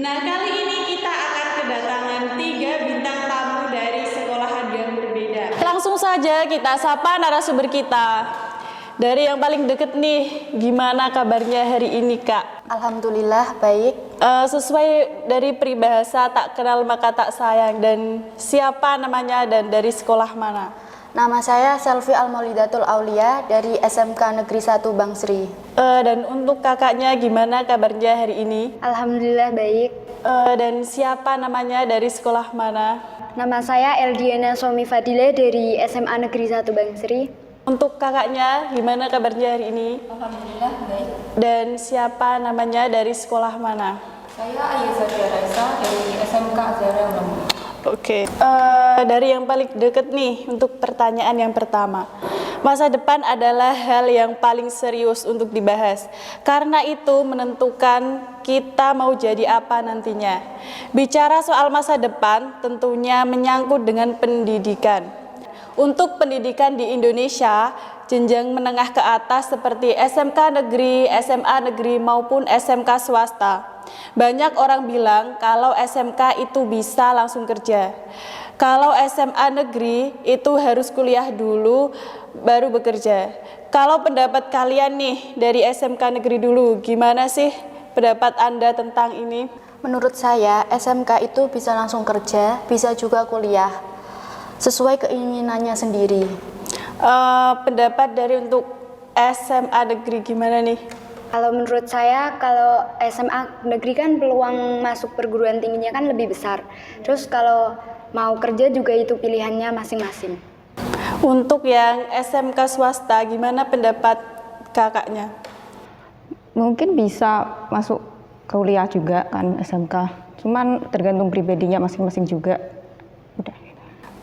Nah, kali ini kita akan kedatangan 3 bintang tamu dari sekolahan yang berbeda. Langsung saja kita sapa narasumber kita. Dari yang paling deket nih, gimana kabarnya hari ini, Kak? Alhamdulillah baik. Sesuai dari peribahasa tak kenal maka tak sayang, dan siapa namanya dan dari sekolah mana? Nama saya Selvi Al-Maulidatul Aulia dari SMK Negeri 1 Bangsri. Dan untuk kakaknya gimana kabarnya hari ini? Alhamdulillah baik. Dan siapa namanya dari sekolah mana? Nama saya Eldiana Somi Fadile dari SMA Negeri 1 Bangsri. Untuk kakaknya gimana kabarnya hari ini? Alhamdulillah baik. Dan siapa namanya dari sekolah mana? Saya Ayazah Raisa dari SMK Azhara Ulama. Oke. Dari yang paling deket nih untuk pertanyaan yang pertama. Masa depan adalah hal yang paling serius untuk dibahas. Karena itu menentukan kita mau jadi apa nantinya. Bicara soal masa depan tentunya menyangkut dengan pendidikan. Untuk pendidikan di Indonesia, jenjang menengah ke atas seperti SMK negeri, SMA negeri maupun SMK swasta. Banyak orang bilang kalau SMK itu bisa langsung kerja. Kalau SMA negeri itu harus kuliah dulu baru bekerja. Kalau pendapat kalian nih dari SMK negeri dulu, gimana sih pendapat Anda tentang ini? Menurut saya SMK itu bisa langsung kerja, bisa juga kuliah sesuai keinginannya sendiri. Pendapat dari untuk SMA negeri gimana nih? Kalau menurut saya, kalau SMA negeri kan peluang masuk perguruan tingginya kan lebih besar. Terus kalau mau kerja juga itu pilihannya masing-masing. Untuk yang SMK swasta, gimana pendapat kakaknya? Mungkin bisa masuk kuliah juga kan SMK. Cuman tergantung pribadinya masing-masing juga. Udah.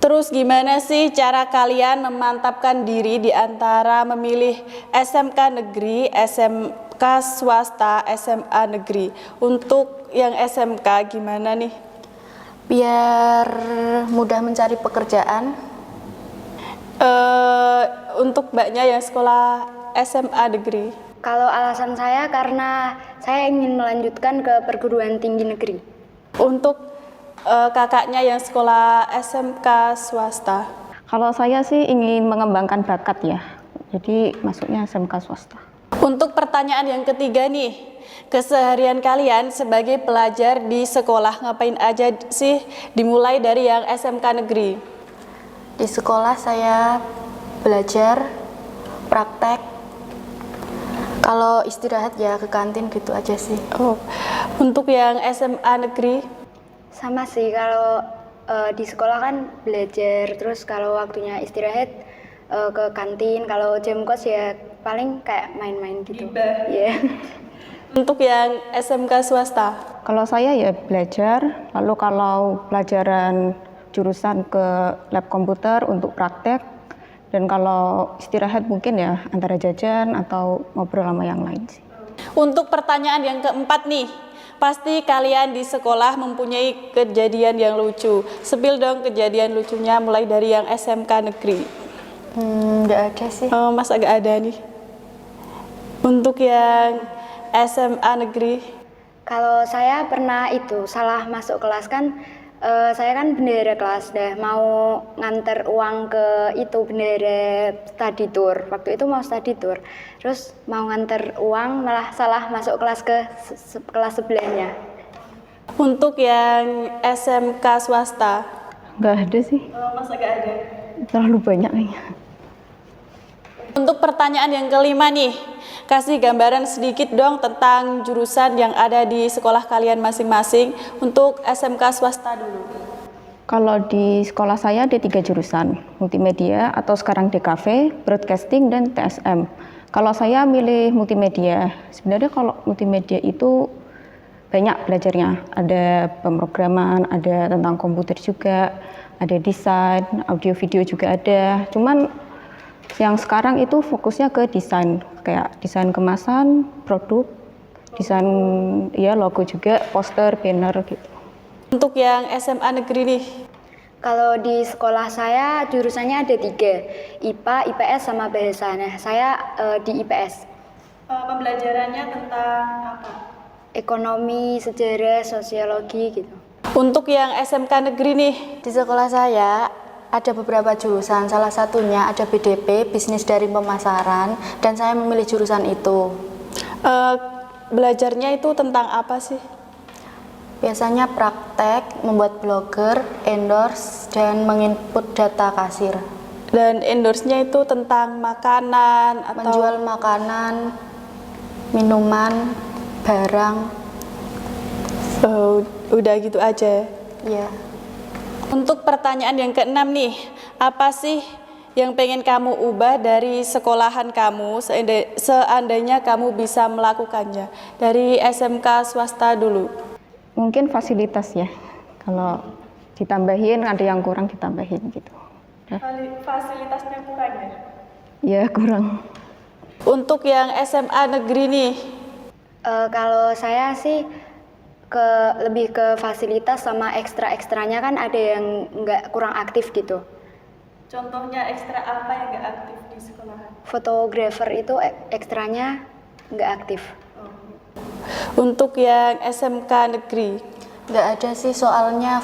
Terus gimana sih cara kalian memantapkan diri di antara memilih SMK negeri, SMK swasta, SMA negeri? Untuk yang SMK gimana nih? Biar mudah mencari pekerjaan. Untuk mbaknya yang sekolah SMA negeri? Kalau alasan saya karena saya ingin melanjutkan ke perguruan tinggi negeri. Untuk kakaknya yang sekolah SMK swasta? Kalau saya sih ingin mengembangkan bakat ya. Jadi masuknya SMK swasta. Untuk pertanyaan yang ketiga nih, keseharian kalian sebagai pelajar di sekolah ngapain aja sih? Dimulai dari yang SMK negeri. Di sekolah saya belajar, praktek. Kalau istirahat ya ke kantin gitu aja sih. Untuk yang SMA negeri? Sama sih, kalau di sekolah kan belajar, terus kalau waktunya istirahat ke kantin, kalau jam kos ya paling kayak main-main gitu. Yeah. Untuk yang SMK swasta? Kalau saya ya belajar, lalu kalau pelajaran jurusan ke lab komputer untuk praktek, dan kalau istirahat mungkin ya antara jajan atau ngobrol sama yang lain sih. Untuk pertanyaan yang keempat nih, pasti kalian di sekolah mempunyai kejadian yang lucu. Spill dong kejadian lucunya mulai dari yang SMK negeri. Nggak ada sih. Mas agak ada nih. Untuk yang SMA negeri? Kalau saya pernah itu salah masuk kelas kan, saya kan bendahara kelas, mau nganter uang ke itu bendahara study tour. Waktu itu mau study tour, terus mau nganter uang malah salah masuk kelas ke kelas sebelahnya. Untuk yang SMK swasta? Nggak ada sih. Mas agak ada. Terlalu banyak kayaknya. Untuk pertanyaan yang kelima nih, kasih gambaran sedikit dong tentang jurusan yang ada di sekolah kalian masing-masing. Untuk SMK swasta dulu. Kalau di sekolah saya ada 3 jurusan, multimedia atau sekarang DKV, broadcasting, dan TSM. Kalau saya milih multimedia, sebenarnya kalau multimedia itu banyak belajarnya. Ada pemrograman, ada tentang komputer juga, ada desain, audio video juga ada. Cuman yang sekarang itu fokusnya ke desain, kayak desain kemasan, produk, desain ya logo juga, poster, banner gitu. Untuk yang SMA negeri nih? Kalau di sekolah saya jurusannya ada 3, IPA, IPS, sama bahasa. Nah, saya di IPS. Pembelajarannya tentang apa? ekonomi, sejarah, sosiologi gitu. Untuk yang SMK negeri nih, Di sekolah saya ada beberapa jurusan, salah satunya ada BDP, Bisnis dari Pemasaran, dan saya memilih jurusan itu. belajarnya itu tentang apa sih? Biasanya praktek, membuat blogger, endorse, dan menginput data kasir. Dan endorse-nya itu tentang makanan atau Menjual makanan, minuman, barang, udah gitu aja. ya. Untuk pertanyaan yang keenam nih, apa sih yang pengen kamu ubah dari sekolahan kamu seandainya kamu bisa melakukannya? Dari SMK swasta dulu. Mungkin fasilitas ya. Kalau ditambahin ada yang kurang ditambahin gitu. Fasilitasnya kurang ya? Ya kurang. Untuk yang SMA negeri nih, Kalau saya sih lebih ke fasilitas sama ekstra-ekstranya, kan ada yang nggak kurang aktif gitu. contohnya ekstra apa yang nggak aktif di sekolahan? Fotografer itu ekstranya nggak aktif. Untuk yang SMK negeri, Nggak ada sih, soalnya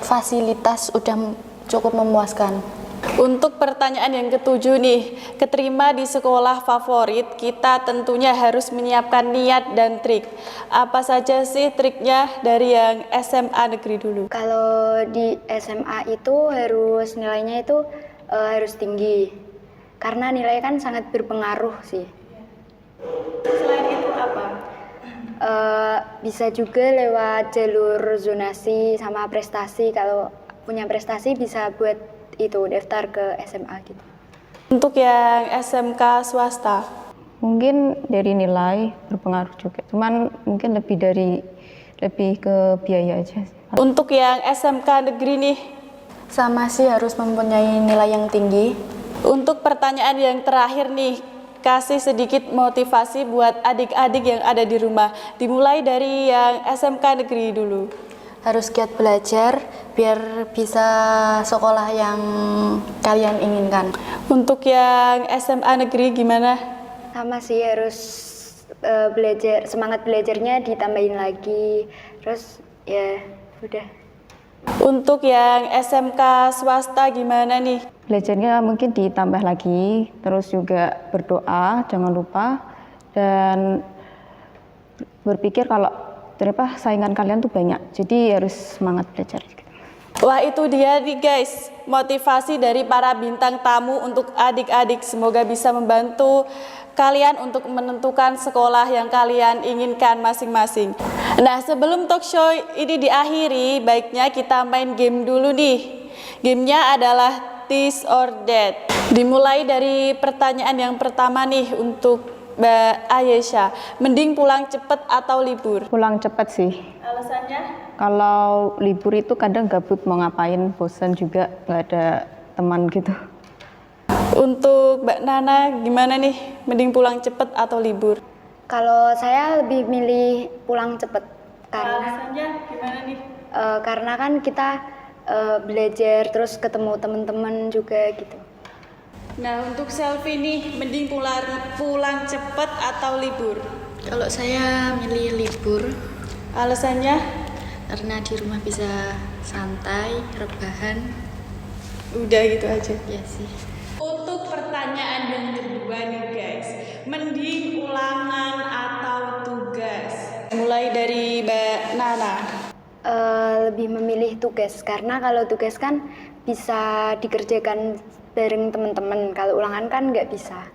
fasilitas udah cukup memuaskan. untuk pertanyaan yang ketujuh nih, keterima di sekolah favorit, kita tentunya harus menyiapkan niat dan trik. Apa saja sih triknya dari yang SMA negeri dulu? Kalau di SMA itu nilainya itu harus tinggi, karena nilai kan sangat berpengaruh sih. Selain itu apa? Bisa juga lewat jalur zonasi sama prestasi. Kalau punya prestasi bisa buat itu daftar ke SMA gitu. Untuk yang SMK swasta, Mungkin dari nilai berpengaruh juga. Cuman mungkin lebih ke biaya aja sih. untuk yang SMK negeri nih, Sama sih, harus mempunyai nilai yang tinggi. untuk pertanyaan yang terakhir nih, kasih sedikit motivasi buat adik-adik yang ada di rumah. Dimulai dari yang SMK negeri dulu. Harus giat belajar biar bisa sekolah yang kalian inginkan. Untuk yang SMA negeri gimana? Sama sih, harus belajar, semangat belajarnya ditambahin lagi. Terus ya udah. Untuk yang SMK swasta gimana nih? Belajarnya mungkin ditambah lagi, terus juga berdoa, jangan lupa, dan berpikir kalau ternyata saingan kalian tuh banyak, jadi harus semangat belajar. Wah, itu dia nih guys, motivasi dari para bintang tamu untuk adik-adik. Semoga bisa membantu kalian untuk menentukan sekolah yang kalian inginkan masing-masing. Nah, sebelum talk show ini diakhiri, baiknya kita main game dulu nih. Gamenya adalah This or That. Dimulai dari pertanyaan yang pertama nih untuk Mbak Ayesha, mending pulang cepet atau libur? Pulang cepet sih. Alasannya? Kalau libur itu kadang gabut mau ngapain, bosan juga, nggak ada teman gitu. Untuk Mbak Nana gimana nih, mending pulang cepet atau libur? Kalau saya lebih milih pulang cepet, karena Alasannya gimana nih? karena kan kita belajar terus ketemu teman-teman juga gitu. Nah, untuk selfie nih, mending pulang cepet atau libur? Kalau saya milih libur Alasannya? karena di rumah bisa santai, rebahan. Udah gitu aja. Ya sih. Untuk pertanyaan yang kedua nih guys, mending ulangan atau tugas? Mulai dari Mbak Nana. Lebih memilih tugas, karena kalau tugas kan bisa dikerjakan bareng teman-teman, kalau ulangan kan nggak bisa.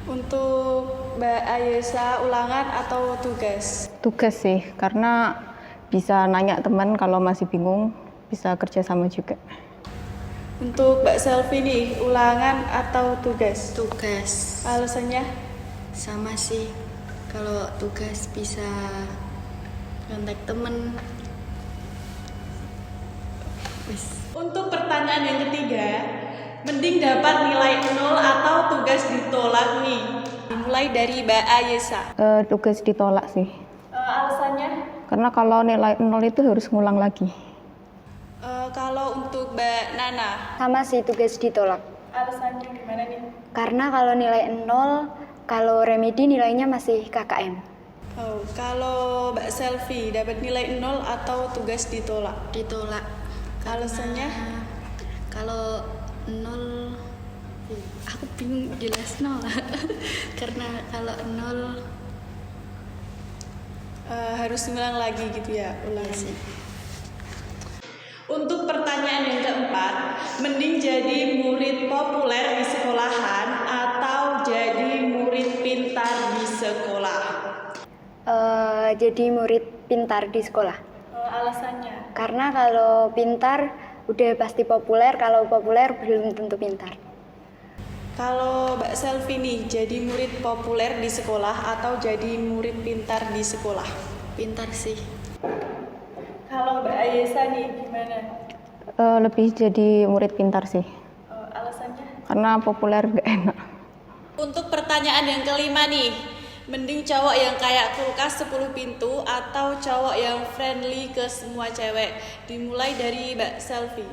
Untuk Mbak Ayesa, ulangan atau tugas? Tugas sih, karena bisa nanya teman kalau masih bingung, bisa kerja sama juga. Untuk Mbak Selvi nih, ulangan atau tugas? Tugas Alasannya? sama sih. Kalau tugas bisa kontak temen. Untuk pertanyaan yang ketiga, mending dapat nilai 0 atau tugas ditolak nih? Dimulai dari Mbak Ayesa. Tugas ditolak sih, Alasannya? karena kalau nilai 0 itu harus ngulang lagi. Kalau untuk Mbak Nana, Sama sih, tugas ditolak. alasannya gimana nih? Karena kalau nilai 0, kalau remedi nilainya masih KKM. Oh, kalau Mbak Selvi dapat nilai 0 atau tugas ditolak? Ditolak. Alasannya? Kalau 0 aku bingung jelas 0. Karena kalau 0 harus ngulang lagi gitu ya, ulang sih. Untuk pertanyaan yang keempat, mending jadi murid populer di sekolahan atau jadi murid pintar di sekolah? Jadi murid pintar di sekolah. Alasannya? Karena kalau pintar udah pasti populer, kalau populer belum tentu pintar. Kalau Mbak Selvi nih, jadi murid populer di sekolah atau jadi murid pintar di sekolah? pintar sih. Kalau Mbak Ayesa nih gimana? Lebih jadi murid pintar sih, Alasannya? karena populer gak enak. Untuk pertanyaan yang kelima nih, mending cowok yang kayak kulkas 10 pintu atau cowok yang friendly ke semua cewek? Dimulai dari Mbak Selvi.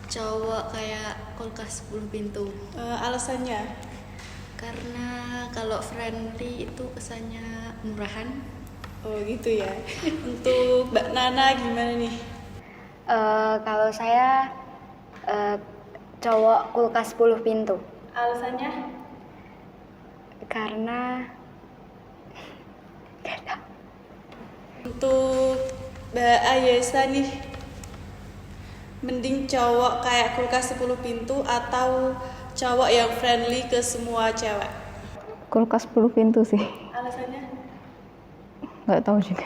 Cowok kayak kulkas 10 pintu. Alasannya? Karena kalau friendly itu kesannya murahan. Oh gitu ya. Untuk Mbak Nana gimana nih? Kalau saya cowok kulkas 10 pintu. Alasannya? Karena Untuk Mbak Ayesa nih, mending cowok kayak kulkas 10 pintu atau cowok yang friendly ke semua cewek? Kulkas 10 pintu sih, Alasannya? nggak tahu juga.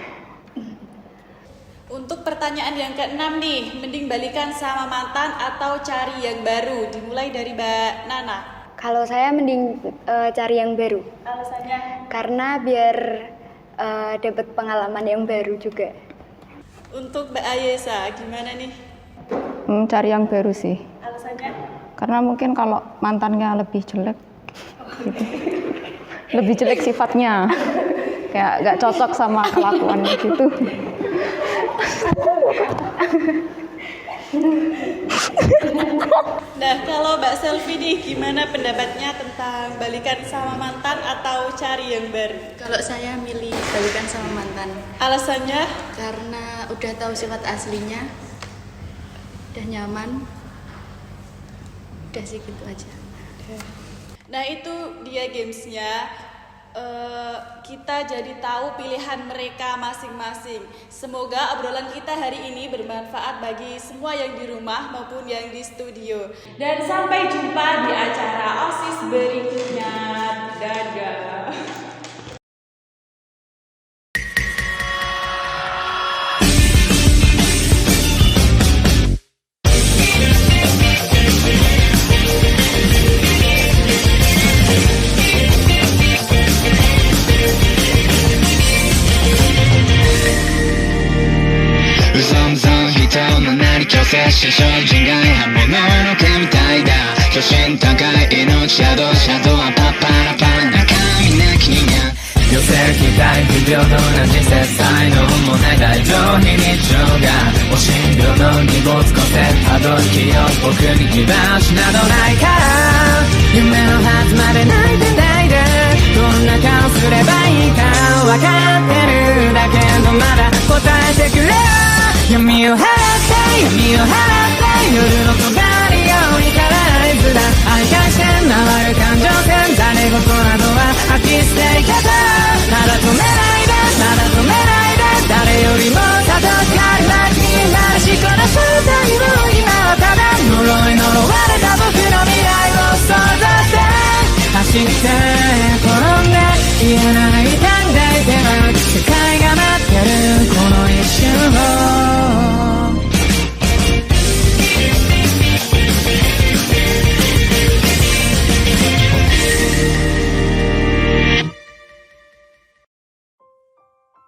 Untuk pertanyaan yang keenam nih, mending balikan sama mantan atau cari yang baru? Dimulai dari Mbak Nana. kalau saya mending cari yang baru. Alasannya? Karena biar dapat pengalaman yang baru juga. Untuk Mbak Ayesa gimana nih? Cari yang baru sih, Alasannya? karena mungkin kalau mantannya lebih jelek, gitu. Lebih jelek sifatnya, kayak nggak cocok sama kelakuannya gitu. Nah, kalau Mbak Selvi nih, gimana pendapatnya tentang balikan sama mantan atau cari yang baru? Kalau saya milih balikan sama mantan. Alasannya? Karena udah tahu sifat aslinya, udah nyaman, udah sih gitu aja. Nah, itu dia gamesnya. Kita jadi tahu pilihan mereka masing-masing. Semoga obrolan kita hari ini bermanfaat bagi semua yang di rumah maupun yang di studio. Dan sampai jumpa di acara OSIS berikutnya. Dadah.し精進外反物の毛みたいだ巨神高い命シャドウはパッパラパン中身なき人間寄せ期待不平等な実際才能もない大上非日常がお診療の荷物個性たどきよ僕に気晴しなどないから夢のはずまで泣いてないでどんな顔すればいいか分かってるだけどまだ答えてくれ闇を払って闇を払って夜の尖りようにかられずだ愛返して回る感情線誰事などは吐き捨ていけた